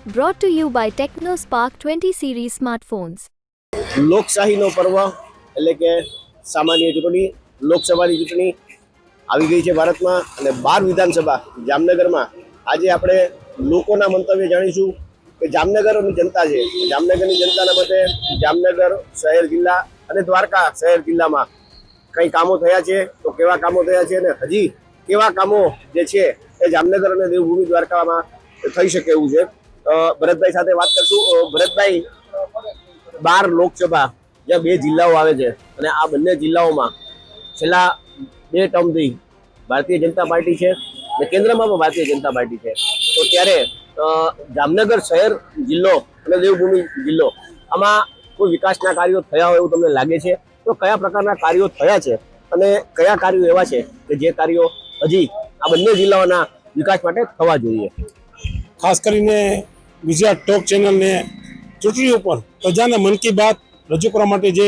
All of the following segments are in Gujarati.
Brought to you by TechnoSpark 20 series smartphones. લોકશાહીનો પર્વ એટલે કે સામાન્ય ચૂંટણી લોકસભાની ચૂંટણી આવી ગઈ છે ભારતમાં અને 12 વિધાનસભા જામનગરમાં આજે આપણે લોકોના મંતવ્ય જાણીશું કે જામનગરની જનતા છે જામનગરની જનતાના મતે જામનગર શહેર જિલ્લા અને દ્વારકા શહેર જિલ્લામાં કઈ કામો થયા છે તો કેવા કામો થયા છે અને હજી કેવા કામો જે છે એ જામનગર અને દેવભૂમિ દ્વારકામાં થઈ શકે એવું છે। ભરતભાઈ સાથે વાત કરશું। ભરતભાઈ, 12 લોકસભા જ્યાં 2 જિલ્લાઓ આવે છે અને આ બંને જિલ્લાઓમાં છેલ્લા 2 ટર્મથી ભારતીય જનતા પાર્ટી છે અને કેન્દ્રમાં પણ ભારતીય જનતા પાર્ટી છે, તો ત્યારે જામનગર શહેર જિલ્લો અને દેવભૂમિ જિલ્લો આમાં કોઈ વિકાસના કાર્યો થયા હોય એવું તમને લાગે છે? તો કયા પ્રકારના કાર્યો થયા છે અને કયા કાર્યો એવા છે કે જે કાર્યો હજી આ બંને જિલ્લાઓના વિકાસ માટે થવા જોઈએ? ખાસ કરીને ગુજરાત ટોક ચેનલને ચૂંટણી ઉપર પ્રજાના મન કી બાત રજૂ કરવા માટે જે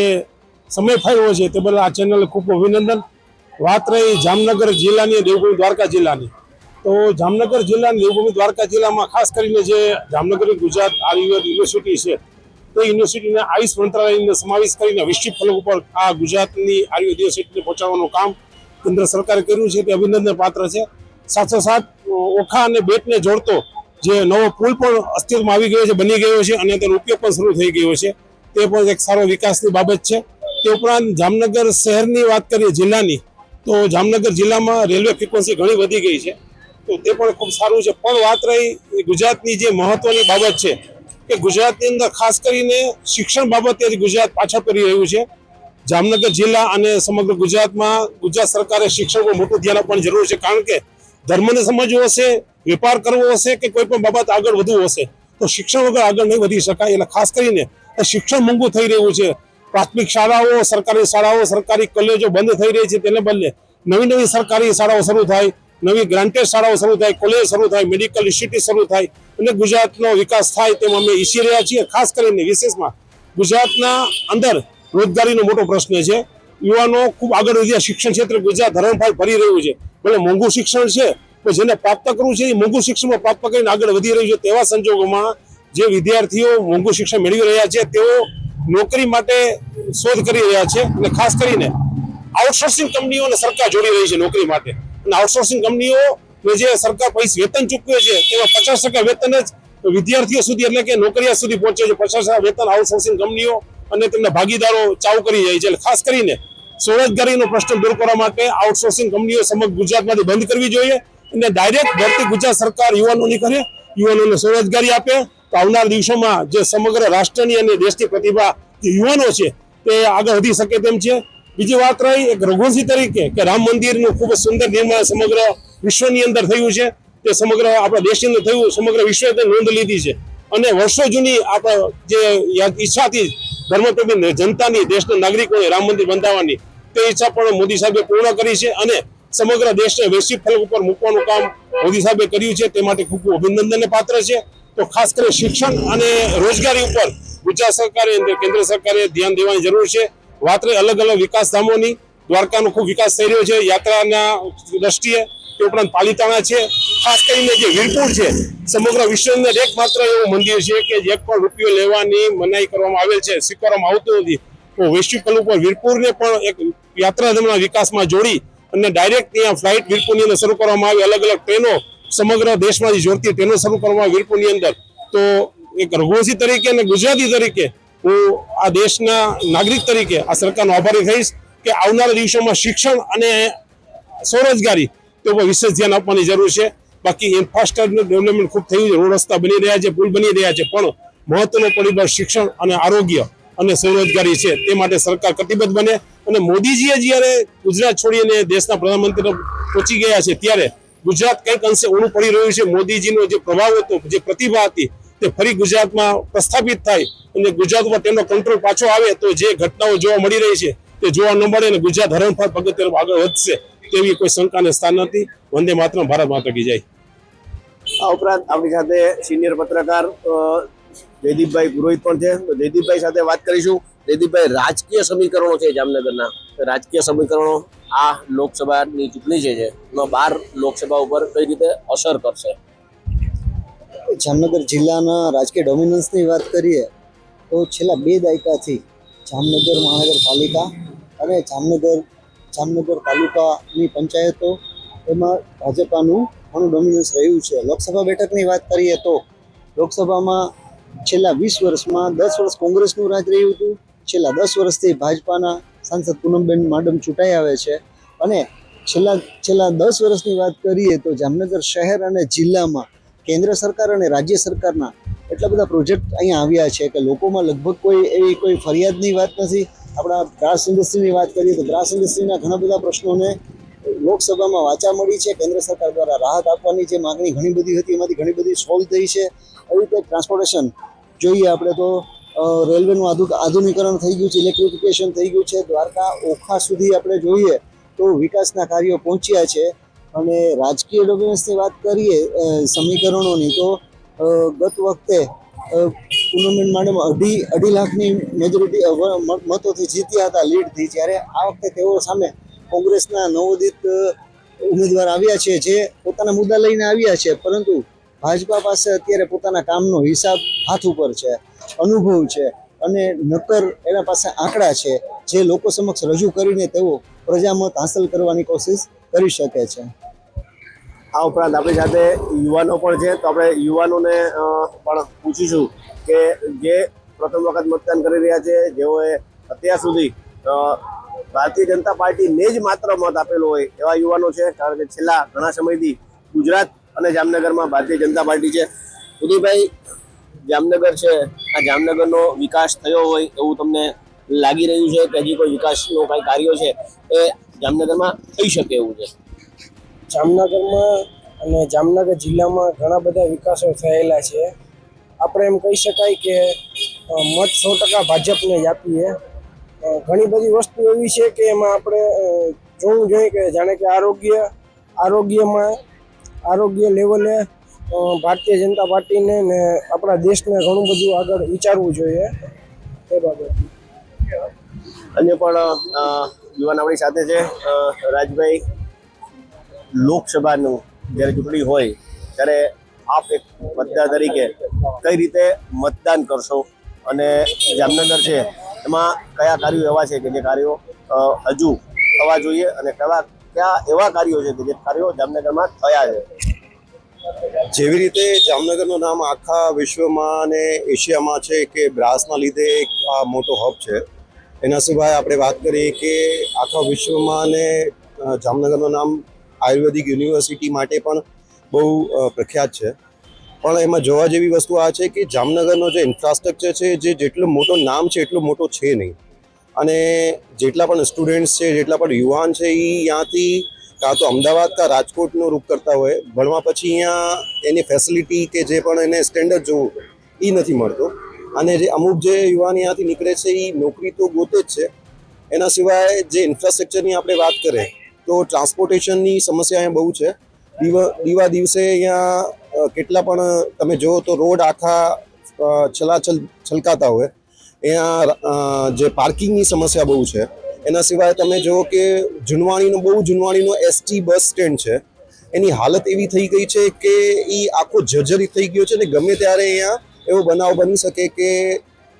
સમય ફાળવ્યો છે તે બદલ આ ચેનલને ખૂબ અભિનંદન। વાત રહી જામનગર જિલ્લાની, દેવભૂમિ દ્વારકા જિલ્લાની, તો જામનગર જિલ્લાની દેવભૂમિ દ્વારકા જિલ્લામાં ખાસ કરીને જે જામનગરની ગુજરાત આયુર્વેદ યુનિવર્સિટી છે તે યુનિવર્સિટીને આયુષ મંત્રાલયનો સમાવેશ કરીને વૈશ્વિક ફલક ઉપર આ ગુજરાતની આયુર્વેદ યુનિવર્સિટીને પહોંચાડવાનું કામ કેન્દ્ર સરકારે કર્યું છે તે અભિનંદન પાત્ર છે। સાથોસાથ ઓખા અને બેટને જોડતો જે નવો પુલ પણ અસ્તિત્વમાં આવી ગયો છે, બની ગયો છે અને તેનો ઉપયોગ પણ શરૂ થઈ ગયો છે, તે પણ એક સારો વિકાસની બાબત છે। તે ઉપરાંત જામનગર શહેરની વાત કરીએ જિલ્લાની, તો જામનગર જિલ્લામાં રેલવે ફ્રિકવન્સી ઘણી વધી ગઈ છે, તો તે પણ ખૂબ સારું છે। પણ વાત રહી ગુજરાતની જે મહત્વની બાબત છે કે ગુજરાતની અંદર ખાસ કરીને શિક્ષણ બાબતે ગુજરાત પાછળ પડી રહ્યું છે। જામનગર જિલ્લા અને સમગ્ર ગુજરાતમાં ગુજરાત સરકારે શિક્ષણ પર મોટું ધ્યાન આપવાની જરૂર છે, કારણ કે ધર્મને સમજવો હશે, વેપાર કરવો હશે કે કોઈ પણ બાબત આગળ વધવું હશે તો શિક્ષણ વગર આગળ નહીં વધી શકાય। એટલે ખાસ કરીને શિક્ષણ મોંઘું થઈ રહ્યું છે। પ્રાથમિક શાળાઓ, સરકારી શાળાઓ, સરકારી કોલેજો બંધ થઈ રહી છે, તેને બદલે નવી નવી સરકારી શાળાઓ શરૂ થાય, નવી ગ્રાન્ટેડ શાળાઓ શરૂ થાય, કોલેજ શરૂ થાય, મેડિકલ ઇન્સ્ટિટ્યૂટ શરૂ થાય અને ગુજરાતનો વિકાસ થાય તેમ અમે ઈચ્છી રહ્યા છીએ। ખાસ કરીને વિશેષમાં ગુજરાતના અંદર રોજગારીનો મોટો પ્રશ્ન છે। યુવાનો ખૂબ આગળ વધ્યા, શિક્ષણ ક્ષેત્રે ગુજરાત હરણફાળ ભરી રહ્યું છે, ભલે મોંઘું શિક્ષણ છે તો જેને પ્રાપ્ત કરવું છે એ મોંઘું શિક્ષણમાં પ્રાપ્ત કરીને આગળ વધી રહ્યું છે। તેવા સંજોગોમાં જે વિદ્યાર્થીઓ મોંઘું શિક્ષણ મેળવી રહ્યા છે તેઓ નોકરી માટે શોધ કરી રહ્યા છે અને ખાસ કરીને આઉટસોર્સિંગ કંપનીઓને સરકાર જોડી રહી છે નોકરી માટે, અને આઉટસોર્સિંગ કંપનીઓ જે સરકાર પૈસા વેતન ચૂકવે છે તેમાં 50% વેતન જ વિદ્યાર્થીઓ સુધી એટલે કે નોકરિયા સુધી પહોંચે છે। 50% વેતન આઉટસોર્સિંગ કંપનીઓ અને તેમના ભાગીદારો ચાઉ કરી જાય છે। એટલે ખાસ કરીને સ્વરોજગારીનો પ્રશ્ન દૂર કરવા માટે આઉટસોર્સિંગ કંપનીઓ સમગ્ર ગુજરાતમાંથી બંધ કરવી જોઈએ અને ડાયરેક્ટ ભરતી ગુજરાત સરકાર યુવાનોની કરે, યુવાનોને સ્વરોજગારી આપે તો આવનાર દિવસોમાં જે સમગ્ર રાષ્ટ્રની અને દેશની પ્રતિભા જે યુવાનો છે તે આગળ વધી શકે તેમ છે। બીજી વાત રહી એક રઘુવંશી તરીકે કે રામ મંદિરનું ખૂબ જ સુંદર નિર્માણ સમગ્ર વિશ્વની અંદર થયું છે, તે સમગ્ર આપણા દેશની અંદર થયું, સમગ્ર વિશ્વએ તે નોંધ લીધી છે અને વર્ષો જૂની આપણા જે ઈચ્છા હતી ધર્મપ્રેમી જનતાની, દેશના નાગરિકોને રામ મંદિર બંધાવવાની, તે ઈચ્છા પણ મોદી સાહેબે પૂર્ણ કરી છે અને સમગ્ર દેશને વૈશ્વિક ફલક ઉપર મૂકવાનું કામ મોદી સાહેબે કર્યું છે, તે માટે ખૂબ અભિનંદનને પાત્ર છે। તો ખાસ કરીને શિક્ષણ અને રોજગારી ઉપર ગુજરાત સરકારે અને કેન્દ્ર સરકારે ધ્યાન દેવાની જરૂર છે। વાત રહી અલગ અલગ વિકાસ ધામોની, દ્વારકાનો ખૂબ વિકાસ થઈ રહ્યો છે યાત્રાના દ્રષ્ટિએ, તે ઉપરાંત પાલિતાણા છે, ખાસ કરીને જે વીરપુર છે સમગ્ર વિશ્વની અંદર એકમાત્ર એવું મંદિર છે કે એક પણ રૂપિયો લેવાની મનાઈ કરવામાં આવેલ છે, સ્વીકારવામાં આવતું નથી, તો વૈશ્વિક ફલક ઉપર વીરપુરને પણ એક યાત્રાધામના વિકાસમાં જોડી અને ડાયરેક્ટ ત્યાં ફ્લાઇટ વીરપુરની અંદર શરૂ કરવામાં આવી, અલગ અલગ ટ્રેનો સમગ્ર દેશમાંથી જોડતી ટ્રેનો શરૂ કરવામાં આવી વીરપુરની અંદર। તો એક રઘુવંશી તરીકે અને ગુજરાતી તરીકે હું આ દેશના નાગરિક તરીકે આ સરકારનો આભારી થઈશ કે આવનારા દિવસોમાં શિક્ષણ અને સ્વરોજગારી તે ઉપર વિશેષ ધ્યાન આપવાની જરૂર છે। બાકી ઇન્ફ્રાસ્ટ્રક્ચર ડેવલપમેન્ટ ખૂબ થયું છે, રોડ રસ્તા બની રહ્યા છે, પુલ બની રહ્યા છે, પણ મહત્વનો પરિબળ શિક્ષણ અને આરોગ્ય અને સ્વરોજગારી છે, તે માટે સરકાર કટિબદ્ધ બને। અને મોદીજીએ જ્યારે ગુજરાત છોડીને દેશના પ્રધાનમંત્રી પહોંચી ગયા છે ત્યારે ગુજરાત કંઈક અંશે ઊણું પડી રહ્યું છે। મોદીજીનો જે પ્રભાવ હતો, જે પ્રતિભા હતી તે ફરી ગુજરાતમાં પ્રસ્થાપિત થાય અને ગુજરાત ઉપર તેનો કંટ્રોલ પાછો આવે તો જે ઘટનાઓ જોવા મળી રહી છે તે જોવા ન મળે અને ગુજરાત હરણફાળ પગથિયે આગળ વધશે તેવી કોઈ શંકાને સ્થાન નથી। વંદે માતરમ, ભારત માતા કી જય। આ ઉપરાંત આપણી સાથે સિનિયર પત્રકાર જયદીપભાઈ પુરોહિત પણ છે, તો જયદીપભાઈ સાથે વાત કરીશું। જયદીપભાઈ, રાજકીય સમીકરણો છે જામનગરના, રાજકીય સમીકરણો આ લોકસભાની ચૂંટણી છે એમાં 12 લોકસભા ઉપર કઈ રીતે અસર કરશે? જામનગર જિલ્લાના રાજકીય ડોમિનન્સની વાત કરીએ તો છેલ્લા 2 દાયકાથી જામનગર મહાનગરપાલિકા અને જામનગર તાલુકાની પંચાયતો એમાં ભાજપાનું ઘણું ડોમિનન્સ રહ્યું છે. લોકસભા બેઠકની વાત કરીએ તો લોકસભામાં છેલ્લા 20 વર્ષમાં 10 વર્ષ કોંગ્રેસનું રાજ રહ્યું હતું. છેલ્લા 10 વર્ષથી ભાજપાના સાંસદ પૂનમબેન માડમ ચૂંટાઈ આવે છે અને છેલ્લા 10 વર્ષની વાત કરીએ તો જામનગર શહેર અને જિલ્લામાં કેન્દ્ર સરકાર અને રાજ્ય સરકારના એટલા બધા પ્રોજેક્ટ અહીંયા આવ્યા છે કે લોકોમાં લગભગ કોઈ ફરિયાદની વાત નથી. આપણા ગ્રાસ ઇન્ડસ્ટ્રીની વાત કરીએ તો ગ્રાસ ઇન્ડસ્ટ્રીના ઘણા બધા પ્રશ્નોને લોકસભામાં વાચા મળી છે. કેન્દ્ર સરકાર દ્વારા રાહત આપવાની જે માગણી ઘણી બધી હતી એમાંથી ઘણી બધી સોલ્વ થઈ છે. એવી રીતે ટ્રાન્સપોર્ટેશન જોઈએ આપણે તો રેલવેનું આધુનિકરણ થઈ ગયું છે, ઇલેક્ટ્રિફિકેશન થઈ ગયું છે. દ્વારકા ઓખા સુધી આપણે જોઈએ તો વિકાસના કાર્યો પહોંચ્યા છે. અને રાજકીય ડોમિનન્સની વાત કરીએ સમીકરણોની તો ગત વખતે પૂનમબેન માડમ અઢી લાખની મેજોરિટી મતોથી જીત્યા હતા, લીડથી. જ્યારે આ વખતે તેઓ સામે કોંગ્રેસના નવોદિત ઉમેદવાર આવ્યા છે જે પોતાના મુદ્દા લઈને આવ્યા છે, પરંતુ ભાજપા પાસે અત્યારે પોતાના કામનો હિસાબ હાથ ઉપર છે, અનુભવ છે અને નક્કર એના પાસે આંકડા છે જે લોકો સમક્ષ રજૂ કરીને તેઓ પ્રજામત હાંસલ કરવાની કોશિશ કરી શકે છે. આ ઉપરાંત આપણી સાથે યુવાનો પણ છે, તો આપણે યુવાનોને પણ પૂછીશું કે જે પ્રથમ વખત મતદાન કરી રહ્યા છે, જેઓએ અત્યાર સુધી ભારતીય જનતા પાર્ટીને જ માત્ર મત આપેલો હોય એવા યુવાનો છે. કારણ કે છેલ્લા ઘણા સમયથી ગુજરાત અને જામનગરમાં ભારતીય જનતા પાર્ટી છે. ઉદયભાઈ, જામનગર છે, આ જામનગરનો વિકાસ થયો હોય એવું તમને લાગી રહ્યું છે કે હજી કોઈ વિકાસનો કાંઈ કાર્યો છે એ જામનગરમાં થઈ શકે એવું છે? જામનગરમાં અને જામનગર જિલ્લામાં ઘણા બધા વિકાસો થયેલા છે. આપણે એમ કહી શકાય કે મત 100% ભાજપને જ આપીએ. ઘણી બધી વસ્તુ એવી છે કે એમાં આપણે જોવું જોઈએ કે જાણે કે આરોગ્ય લેવલે ભારતીય જનતા પાર્ટીને ને આપણા દેશને ઘણું બધું આગળ વિચારવું જોઈએ એ બાબતે. અન્ય પણ યુવાન આપણી સાથે છે. રાજભાઈ, લોકસભાનું જ્યારે ચૂંટણી હોય ત્યારે આપ એક મતદાર તરીકે કઈ રીતે મતદાન કરશો અને જામનગર છે એમાં કયા કાર્યો એવા છે કે જે કાર્યો હજુ થવા જોઈએ અને કયા એવા કાર્યો છે કે જે કાર્યો જામનગરમાં થયા છે? જેવી રીતે જામનગરનું નામ આખા વિશ્વમાં અને એશિયામાં છે કે બ્રાસના લીધે એક આ મોટો હબ છે. એના સિવાય આપણે વાત કરીએ કે આખા વિશ્વમાં અને જામનગરનું નામ આયુર્વેદિક યુનિવર્સિટી માટે પણ બહુ પ્રખ્યાત છે. પણ એમાં જોવા જેવી વસ્તુ આ છે કે જામનગરનો જે ઇન્ફ્રાસ્ટ્રક્ચર છે જે જેટલું મોટું નામ છે એટલું મોટો છે નહીં. અને જેટલા પણ સ્ટુડન્ટ્સ છે, જેટલા પણ યુવાન છે એ ત્યાંથી કાં તો અમદાવાદ કાં રાજકોટનું રૂપ કરતા હોય ભણવા પછી અહીંયા એની ફેસિલિટી કે જે પણ એને સ્ટેન્ડર્ડ જોવું એ નથી મળતો. અને જે અમુક જે યુવાન ત્યાંથી નીકળે છે એ નોકરી તો ગોતે જ છે. એના સિવાય જે ઇન્ફ્રાસ્ટ્રક્ચરની આપણે વાત કરીએ તો ટ્રાન્સપોર્ટેશનની સમસ્યા અહીંયા બહુ છે. દીવા દિવસે અહીંયા કેટલા પણ તમે જુઓ તો રોડ આખા છલકાતા હોય. અહીંયા જે પાર્કિંગની સમસ્યા બહુ છે. એના સિવાય તમે જુઓ કે જુનવાણીનો એસટી બસ સ્ટેન્ડ છે, એની હાલત એવી થઈ ગઈ છે કે એ આખો જર્જરિત થઈ ગયો છે ને ગમે ત્યારે અહીંયા એવો બનાવ બની શકે કે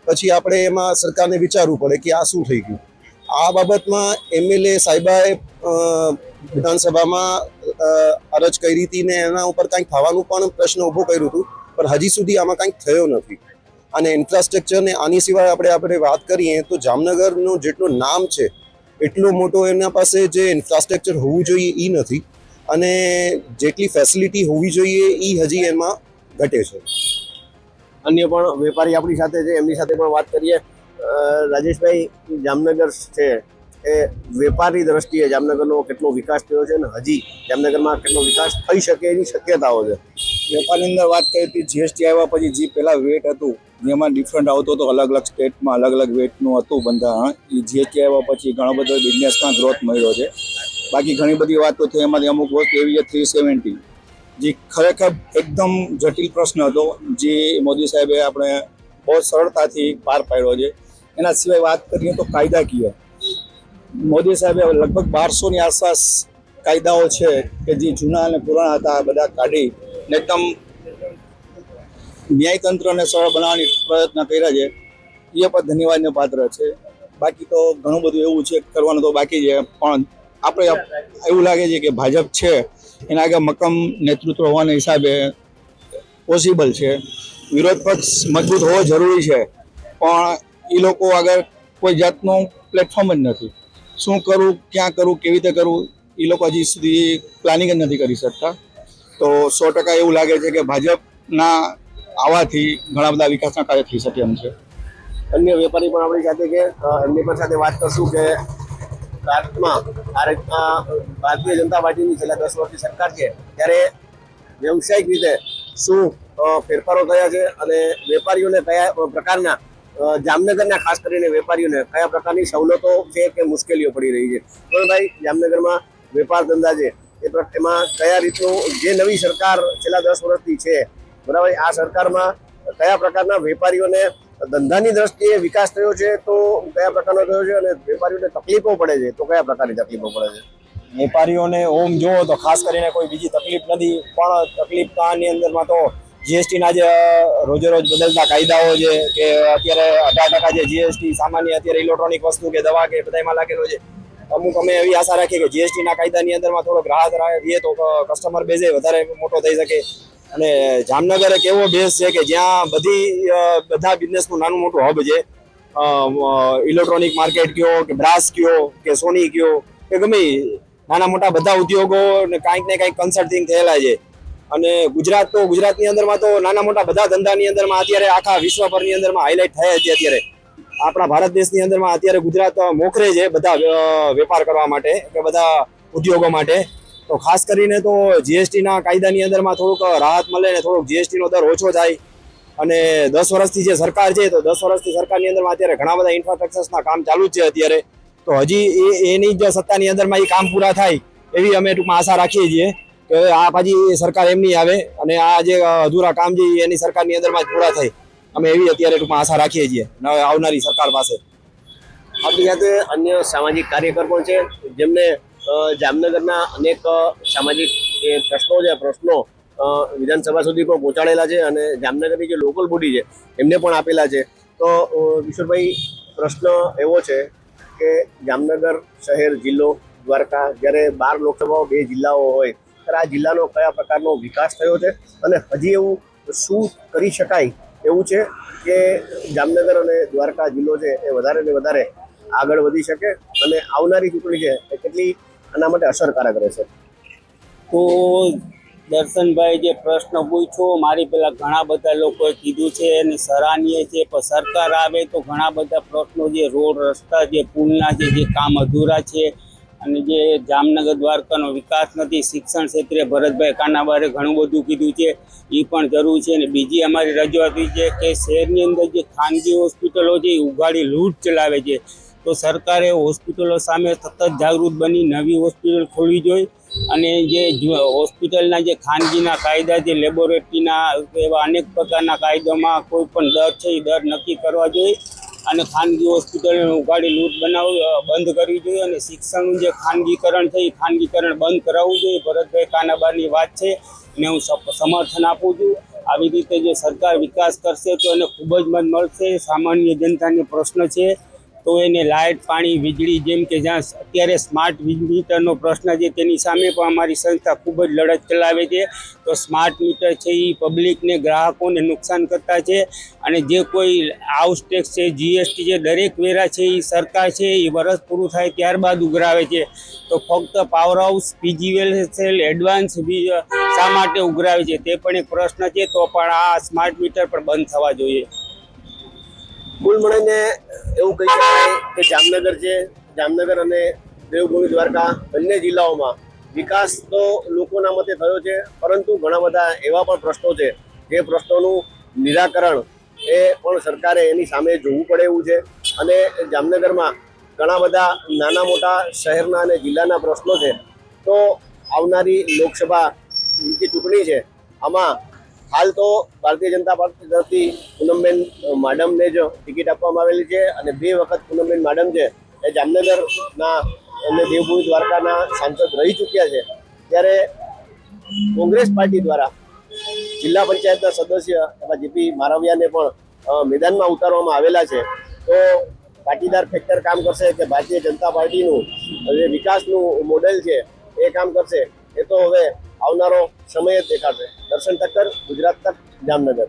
પછી આપણે એમાં સરકારને વિચારવું પડે કે આ શું થઈ ગયું. આ બાબતમાં એમએલએ સાહેબાએ વિધાનસભામાં અરજ કરી હતી ને એના ઉપર કંઈક થવાનું પણ પ્રશ્ન ઊભો કર્યું હતું, પણ હજી સુધી આમાં કંઈક થયો નથી. અને ઇન્ફ્રાસ્ટ્રક્ચરને આની સિવાય આપણે વાત કરીએ તો જામનગરનું જેટલું નામ છે એટલો મોટો એમના પાસે જે ઇન્ફ્રાસ્ટ્રક્ચર હોવું જોઈએ એ નથી. અને જેટલી ફેસિલિટી હોવી જોઈએ એ હજી એમાં ઘટે છે. અન્ય પણ વેપારી આપણી સાથે છે, એમની સાથે પણ વાત કરીએ. રાજેશભાઈ, જામનગર છે એ વેપારની દ્રષ્ટિએ જામનગરનો કેટલો વિકાસ થયો છે અને હજી જામનગરમાં કેટલો વિકાસ થઈ શકે એની શક્યતાઓ છે? વેપારની અંદર વાત કરીએ તો જીએસટી આવ્યા પછી જે પહેલાં વેટ હતું જેમાં ડિફરન્ટ આવતો હતો, અલગ અલગ સ્ટેટમાં અલગ અલગ વેટનું હતું બંધારણ, એ જીએસટી આવ્યા પછી ઘણો બધો બિઝનેસમાં ગ્રોથ મળ્યો છે. બાકી ઘણી બધી વાતો થઈ, એમાંથી અમુક વસ્તુ એવી છે 370 જે ખરેખર એકદમ જટિલ પ્રશ્ન હતો જે મોદી સાહેબે આપણે બહુ સરળતાથી પાર પાડ્યો છે. એના સિવાય વાત કરીએ તો કાયદાકીય, મોદી સાહેબે લગભગ 1200ની આસપાસ કાયદાઓ છે કે જે જૂના અને પુરાણા હતા બધા કાઢી એકદમ ન્યાયતંત્રને સરળ બનાવવાની પ્રયત્ન કર્યા છે એ પણ ધન્યવાદને પાત્ર છે. બાકી તો ઘણું બધું એવું છે કરવાનું તો બાકી છે, પણ આપણે એવું લાગે છે કે ભાજપ છે એના આગળ મક્કમ નેતૃત્વ હોવાના હિસાબે પોસિબલ છે. વિરોધ પક્ષ મજબૂત હોવો જરૂરી છે, પણ એ લોકો આગળ કોઈ જાતનું પ્લેટફોર્મ જ નથી. શું કરવું, ક્યાં કરવું, કેવી રીતે કરવું, એ લોકો હજી સુધી પ્લાનિંગ જ નથી કરી શકતા. તો 100% એવું લાગે છે કે ભાજપના આવવાથી ઘણા બધા વિકાસના કાર્ય થઈ શકે એમ છે. અન્ય વેપારી પણ આપણી સાથે છે, એમની પણ સાથે વાત કરશું કે ભારતમાં આ રીતના ભારતીય જનતા પાર્ટીની છેલ્લા 10 વર્ષની સરકાર છે ત્યારે વ્યવસાયિક રીતે શું ફેરફારો થયા છે અને વેપારીઓને કયા પ્રકારના જામનગરના ખાસ કરીને વેપારીઓને કયા પ્રકારની સવલતો છે કે મુશ્કેલીઓ પડી રહી છે. ભાઈ, જામનગરમાં વેપાર ધંધા છે એમાં કયા રીતનું જે નવી સરકાર છેલ્લા 10 વર્ષથી છે, બરાબર, આ સરકારમાં કયા પ્રકારના વેપારીઓને ધંધાની દ્રષ્ટિએ વિકાસ થયો છે તો કયા પ્રકારનો થયો છે અને વેપારીઓને તકલીફો પડે છે તો કયા પ્રકારની તકલીફો પડે છે? વેપારીઓને ઓમ જુઓ તો ખાસ કરીને કોઈ બીજી તકલીફ નથી, પણ તકલીફ આની અંદરમાં તો જીએસટીના જે રોજે રોજ બદલતા કાયદાઓ છે કે અત્યારે 18% જે જીએસટી સામાન્ય અત્યારે ઇલેક્ટ્રોનિક વસ્તુ કે દવા કે બધામાં લાગેલો છે. અમુક અમે એવી આશા રાખીએ કે જીએસટીના કાયદાની અંદરમાં થોડોક રાહત રહીએ તો કસ્ટમર બેઝે વધારે મોટો થઈ શકે. અને જામનગર એક એવો બેઝ છે કે જ્યાં બધા બિઝનેસનું નાનું મોટું હબ છે. ઇલેક્ટ્રોનિક માર્કેટ કયો કે બ્રાસ કયો કે સોની કયો કે ગમે નાના મોટા બધા ઉદ્યોગો ને કાંઈક ને કાંઈક કન્સલ્ટિંગ થયેલા છે. અને ગુજરાતની અંદરમાં તો નાના મોટા બધા ધંધાની અંદરમાં અત્યારે આખા વિશ્વભરની અંદરમાં હાઇલાઇટ થયા છે. અત્યારે આપણા ભારત દેશની અંદરમાં અત્યારે ગુજરાત મોખરે છે બધા વેપાર કરવા માટે કે બધા ઉદ્યોગો માટે. તો ખાસ કરીને તો જીએસટીના કાયદાની અંદરમાં થોડુંક રાહત મળે ને થોડુંક જીએસટીનો દર ઓછો થાય. અને 10 વર્ષથી જે સરકાર છે તો 10 વર્ષથી સરકારની અંદરમાં અત્યારે ઘણા બધા ઇન્ફ્રાસ્ટ્રક્ચર્સના કામ ચાલુ જ છે અત્યારે. તો હજી એની જ સત્તાની અંદરમાં એ કામ પૂરા થાય એવી અમે ટૂંકમાં આશા રાખીએ છીએ કે આ પાછી સરકાર એમની આવે અને આ જે અધૂરા કામ છે એની સરકારની અંદરમાં જ પૂરા થાય. અમે એવી અત્યારે ટૂંકમાં આશા રાખીએ છીએ આવનારી સરકાર પાસે. આપણી સાથે અન્ય સામાજિક કાર્યકર પણ છે જેમને જામનગરના અનેક સામાજિક પ્રશ્નો વિધાનસભા સુધી પણ પહોંચાડેલા છે અને જામનગરની જે લોકલ બોડી છે એમને પણ આપેલા છે. તો કિશોરભાઈ, પ્રશ્ન એવો છે કે જામનગર શહેર, જિલ્લો દ્વારકા, જ્યારે 12 લોકસભાઓ 2 જિલ્લાઓ હોય ત્યારે આ જિલ્લાનો કયા પ્રકારનો વિકાસ થયો છે અને હજી એવું શું કરી શકાય એવું છે કે જામનગર અને દ્વારકા જિલ્લો છે એ વધારે ને વધારે આગળ વધી શકે અને આવનારી ચૂંટણી છે એ કેટલી આના માટે અસરકારક રહેશે? તો દર્શનભાઈ જે પ્રશ્ન પૂછ્યો, મારી પહેલા ઘણા બધા લોકોએ કીધું છે અને સરાહનીય છે, પણ સરકાર આવે તો ઘણા બધા પ્રશ્નો જે રોડ રસ્તા જે પુલના જે કામ અધૂરા છે અને જે જામનગર દ્વારકાનો વિકાસ નથી. શિક્ષણ ક્ષેત્રે ભરતભાઈ કાનાબારે ઘણું બધું કીધું છે, એ પણ જરૂર છે. અને બીજી અમારી રજૂઆત છે કે શહેરની અંદર જે ખાનગી હોસ્પિટલો છે એ ઉઘાડી લૂંટ ચલાવે છે. તો સરકારે હોસ્પિટલો સામે સતત જાગૃત બની નવી હોસ્પિટલ ખોલવી જોઈએ અને જે હોસ્પિટલના જે ખાનગીના કાયદા જે લેબોરેટરીના એવા અનેક પ્રકારના કાયદામાં કોઈ પણ દર છે એ દર નક્કી કરવા જોઈએ અને ખાનગી હોસ્પિટલને ઉઘાડી લૂંટ બંધ કરવી જોઈએ અને શિક્ષણનું જે ખાનગીકરણ છે એ ખાનગીકરણ બંધ કરાવવું જોઈએ. ભરતભાઈ કાનાબાની વાત છે અને હું સમર્થન આપું છું. આવી રીતે જો સરકાર વિકાસ કરશે તો એને ખૂબ જ મદદ મળશે. સામાન્ય જનતાને પ્રશ્ન છે તો એને લાઇટ, પાણી, વીજળી, જેમ કે જ્યાં અત્યારે સ્માર્ટ મીટરનો પ્રશ્ન છે તેની સામે પણ અમારી સંસ્થા ખૂબ જ લડત ચલાવે છે. તો સ્માર્ટ મીટર છે એ પબ્લિકને, ગ્રાહકોને નુકસાન કરતા છે અને જે કોઈ હાઉસ ટેક્સ છે, જીએસટી છે, દરેક વેરા છે એ સરકાર છે એ વર્ષ પૂરું થાય ત્યારબાદ ઉઘરાવે છે. તો ફક્ત પાવર હાઉસ, પીજીવીએલ એડવાન્સ શા માટે ઉઘરાવે છે તે પણ એક પ્રશ્ન છે. તો પણ આ સ્માર્ટ મીટર પણ બંધ થવા જોઈએ. કુલ મળીને એવું કહી શકાય કે જામનગર અને દેવભૂમિ દ્વારકા બંને જિલ્લાઓમાં વિકાસ તો લોકોના મતે થયો છે, પરંતુ ઘણા બધા એવા પણ પ્રશ્નો છે જે પ્રશ્નોનું નિરાકરણ એ પણ સરકારે એની સામે જોવું પડે એવું છે. અને જામનગરમાં ઘણા બધા નાના મોટા શહેરના અને જિલ્લાના પ્રશ્નો છે. તો આવનારી લોકસભા જે ચૂંટણી છે આમાં હાલ તો ભારતીય જનતા પાર્ટી તરફથી પૂનમબેન માડમને જ ટિકિટ આપવામાં આવેલી છે અને 2 વખત પૂનમબેન માડમ છે એ જામનગરના અને દેવભૂમિ દ્વારકાના સાંસદ રહી ચૂક્યા છે. ત્યારે કોંગ્રેસ પાર્ટી દ્વારા જિલ્લા પંચાયતના સદસ્ય એવા જીપી મારવિયાને પણ મેદાનમાં ઉતારવામાં આવેલા છે. તો પાટીદાર ફેક્ટર કામ કરશે કે ભારતીય જનતા પાર્ટીનું જે વિકાસનું મોડેલ છે એ કામ કરશે, એ તો હવે આવનારો સમય જ દેખાડશે. દર્શન ઠક્કર, ગુજરાત તક, જામનગર.